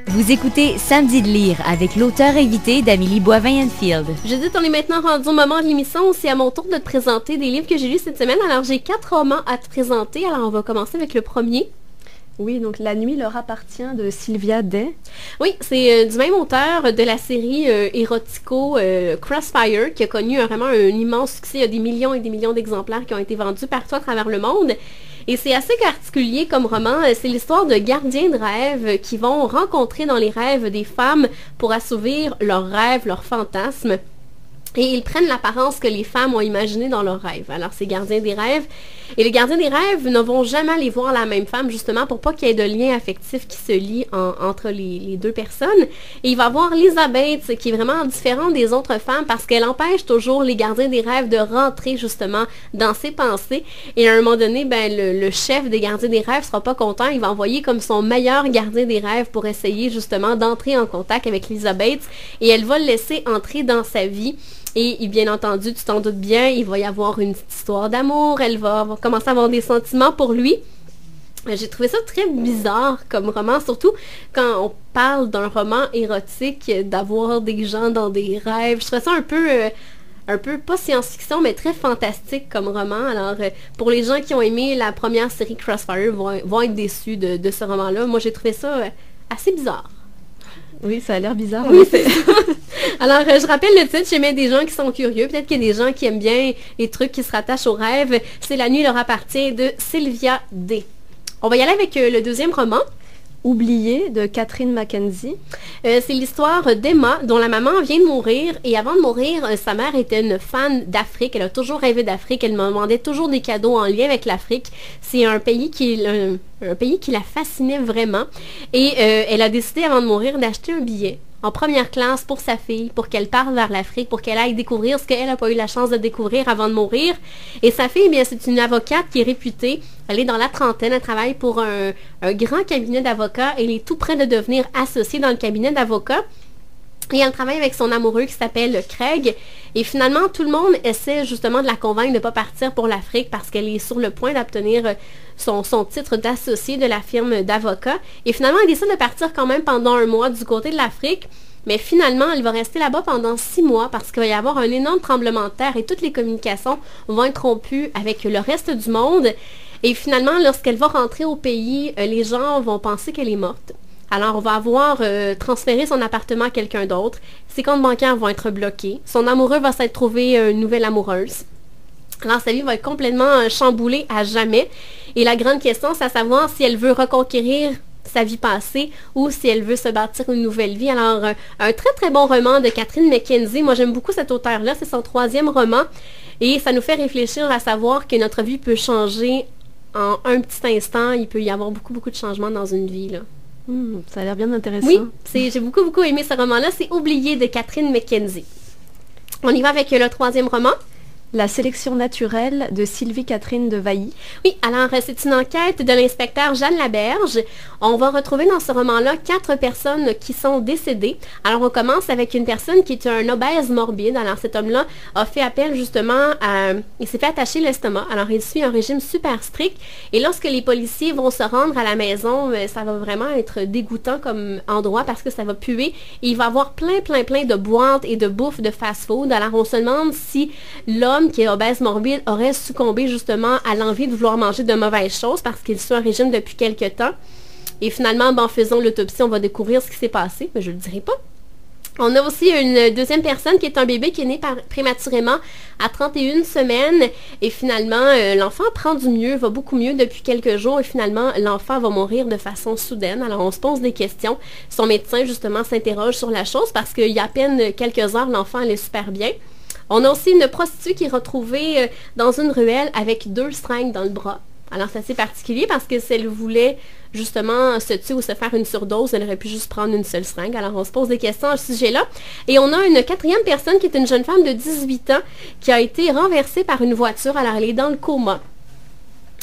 Vous écoutez Samedi de lire avec l'auteur invité d'Amélie Boivin-Enfield. Judith, on est maintenant rendu au moment de l'émission. C'est à mon tour de te présenter des livres que j'ai lus cette semaine. Alors, j'ai 4 romans à te présenter. Alors, on va commencer avec le premier. Oui, donc La nuit leur appartient de Sylvia Day. Oui, c'est du même auteur de la série érotico Crossfire, qui a connu vraiment un immense succès. Il y a des millions et des millions d'exemplaires qui ont été vendus partout à travers le monde. Et c'est assez particulier comme roman. C'est l'histoire de gardiens de rêve qui vont rencontrer dans les rêves des femmes pour assouvir leurs rêves, leurs fantasmes. Et ils prennent l'apparence que les femmes ont imaginé dans leurs rêves. Alors, c'est gardiens des rêves. Et les gardiens des rêves ne vont jamais aller voir la même femme, justement, pour pas qu'il y ait de lien affectif qui se lie entre les deux personnes. Et il va voir Elizabeth, qui est vraiment différente des autres femmes, parce qu'elle empêche toujours les gardiens des rêves de rentrer, justement, dans ses pensées. Et à un moment donné, ben, le chef des gardiens des rêves sera pas content. Il va envoyer comme son meilleur gardien des rêves pour essayer, justement, d'entrer en contact avec Elizabeth. Et elle va le laisser entrer dans sa vie. Et bien entendu, tu t'en doutes bien, il va y avoir une petite histoire d'amour, elle va commencer à avoir des sentiments pour lui. J'ai trouvé ça très bizarre comme roman, surtout quand on parle d'un roman érotique, d'avoir des gens dans des rêves. Je trouvais ça un peu pas science-fiction, mais très fantastique comme roman. Alors, pour les gens qui ont aimé la première série Crossfire, vont être déçus de ce roman-là. Moi, j'ai trouvé ça assez bizarre. Oui, ça a l'air bizarre. Oui, c'est ça. Alors, je rappelle le titre, j'aimais des gens qui sont curieux. Peut-être qu'il y a des gens qui aiment bien les trucs qui se rattachent aux rêves. C'est La nuit leur appartient de Sylvia Day. On va y aller avec le deuxième roman. Oublié de Catherine Mackenzie. C'est l'histoire d'Emma, dont la maman vient de mourir. Et avant de mourir, sa mère était une fan d'Afrique. Elle a toujours rêvé d'Afrique. Elle me demandait toujours des cadeaux en lien avec l'Afrique. C'est un pays un pays qui la fascinait vraiment. Et elle a décidé, avant de mourir, d'acheter un billet en première classe pour sa fille, pour qu'elle parte vers l'Afrique, pour qu'elle aille découvrir ce qu'elle n'a pas eu la chance de découvrir avant de mourir. Et sa fille, bien, c'est une avocate qui est réputée. Elle est dans la trentaine, elle travaille pour un grand cabinet d'avocats. Elle est tout près de devenir associée dans le cabinet d'avocats. Et elle travaille avec son amoureux qui s'appelle Craig. Et finalement, tout le monde essaie justement de la convaincre de ne pas partir pour l'Afrique parce qu'elle est sur le point d'obtenir son titre d'associée de la firme d'avocats. Et finalement, elle décide de partir quand même pendant un mois du côté de l'Afrique. Mais finalement, elle va rester là-bas pendant 6 mois parce qu'il va y avoir un énorme tremblement de terre et toutes les communications vont être rompues avec le reste du monde. Et finalement, lorsqu'elle va rentrer au pays, les gens vont penser qu'elle est morte. Alors, on va avoir transféré son appartement à quelqu'un d'autre. Ses comptes bancaires vont être bloqués. Son amoureux va s'être trouvé une nouvelle amoureuse. Alors, sa vie va être complètement chamboulée à jamais. Et la grande question, c'est à savoir si elle veut reconquérir sa vie passée ou si elle veut se bâtir une nouvelle vie. Alors, un très très bon roman de Catherine Mackenzie. Moi, j'aime beaucoup cet auteur-là. C'est son 3e roman. Et ça nous fait réfléchir à savoir que notre vie peut changer en un petit instant. Il peut y avoir beaucoup beaucoup de changements dans une vie, là. Ça a l'air bien intéressant. Oui, j'ai beaucoup aimé ce roman-là. C'est Oublié de Catherine Mackenzie. On y va avec le 3e roman. La sélection naturelle de Sylvie Catherine de Vailly. Oui, alors c'est une enquête de l'inspecteur Jeanne Laberge. On va retrouver dans ce roman-là 4 personnes qui sont décédées. Alors on commence avec une personne qui est un obèse morbide. Alors cet homme-là a fait appel justement à... Il s'est fait attacher l'estomac. Alors il suit un régime super strict. Et lorsque les policiers vont se rendre à la maison, ça va vraiment être dégoûtant comme endroit parce que ça va puer. Et il va avoir plein de boîtes et de bouffe de fast-food. Alors on se demande si l'homme qui est obèse morbide aurait succombé justement à l'envie de vouloir manger de mauvaises choses parce qu'il suit un régime depuis quelque temps. Et finalement, en faisant l'autopsie, on va découvrir ce qui s'est passé, mais je ne le dirai pas. On a aussi une deuxième personne qui est un bébé qui est né prématurément à 31 semaines et finalement l'enfant prend du mieux, va beaucoup mieux depuis quelques jours et finalement l'enfant va mourir de façon soudaine. Alors on se pose des questions. Son médecin justement s'interroge sur la chose parce qu'il y a à peine quelques heures, l'enfant allait super bien. On a aussi une prostituée qui est retrouvée dans une ruelle avec 2 seringues dans le bras. Alors c'est assez particulier parce que si elle voulait justement se tuer ou se faire une surdose, elle aurait pu juste prendre une seule seringue. Alors on se pose des questions à ce sujet-là. Et on a une 4e personne qui est une jeune femme de 18 ans qui a été renversée par une voiture. Alors elle est dans le coma.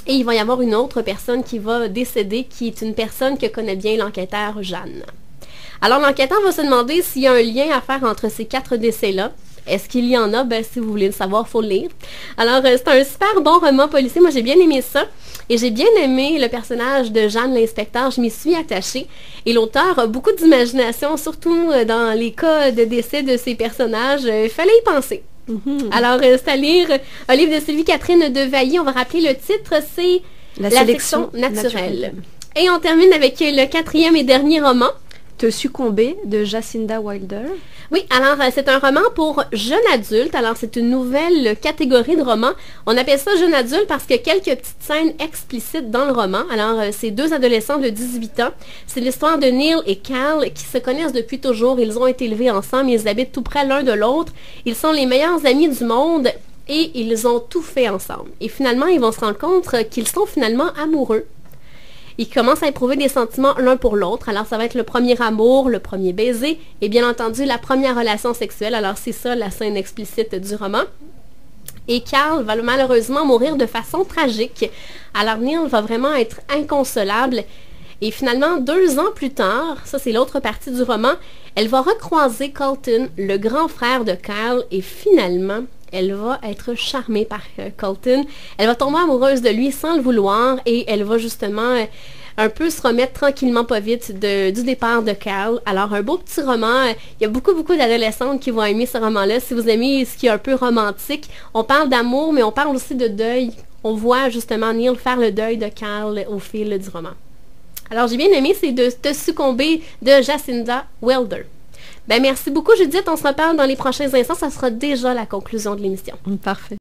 Et il va y avoir une autre personne qui va décéder, qui est une personne que connaît bien l'enquêteur Jeanne. Alors l'enquêteur va se demander s'il y a un lien à faire entre ces 4 décès-là. Est-ce qu'il y en a? Ben, si vous voulez le savoir, il faut le lire. Alors, c'est un super bon roman policier. Moi, j'ai bien aimé ça. Et j'ai bien aimé le personnage de Jeanne l'inspecteur. Je m'y suis attachée. Et l'auteur a beaucoup d'imagination, surtout dans les cas de décès de ses personnages. Il fallait y penser. Alors, c'est à lire un livre de Sylvie Catherine Devailly. On va rappeler le titre, c'est La sélection naturelle. Et on termine avec le 4e et dernier roman. Te succomber de Jacinda Wilder. Oui, alors c'est un roman pour jeunes adultes. Alors c'est une nouvelle catégorie de romans. On appelle ça jeune adulte parce qu'il y a quelques petites scènes explicites dans le roman. Alors c'est 2 adolescents de 18 ans. C'est l'histoire de Neil et Cal qui se connaissent depuis toujours. Ils ont été élevés ensemble, ils habitent tout près l'un de l'autre. Ils sont les meilleurs amis du monde et ils ont tout fait ensemble. Et finalement, ils vont se rendre compte qu'ils sont finalement amoureux. Ils commencent à éprouver des sentiments l'un pour l'autre. Alors, ça va être le premier amour, le premier baiser et bien entendu, la première relation sexuelle. Alors, c'est ça la scène explicite du roman. Et Carl va malheureusement mourir de façon tragique. Alors, Neil va vraiment être inconsolable. Et finalement, 2 ans plus tard, ça c'est l'autre partie du roman, elle va recroiser Colton, le grand frère de Carl, et finalement, elle va être charmée par Colton. Elle va tomber amoureuse de lui sans le vouloir et elle va justement un peu se remettre tranquillement pas vite du départ de Carl. Alors, un beau petit roman. Il y a beaucoup d'adolescentes qui vont aimer ce roman-là. Si vous aimez ce qui est un peu romantique, on parle d'amour, mais on parle aussi de deuil. On voit justement Neil faire le deuil de Carl au fil du roman. Alors, j'ai bien aimé, c'est de Te succomber de Jacinda Wilder. Ben, merci beaucoup, Judith. On se reparle dans les prochains instants. Ça sera déjà la conclusion de l'émission. Parfait.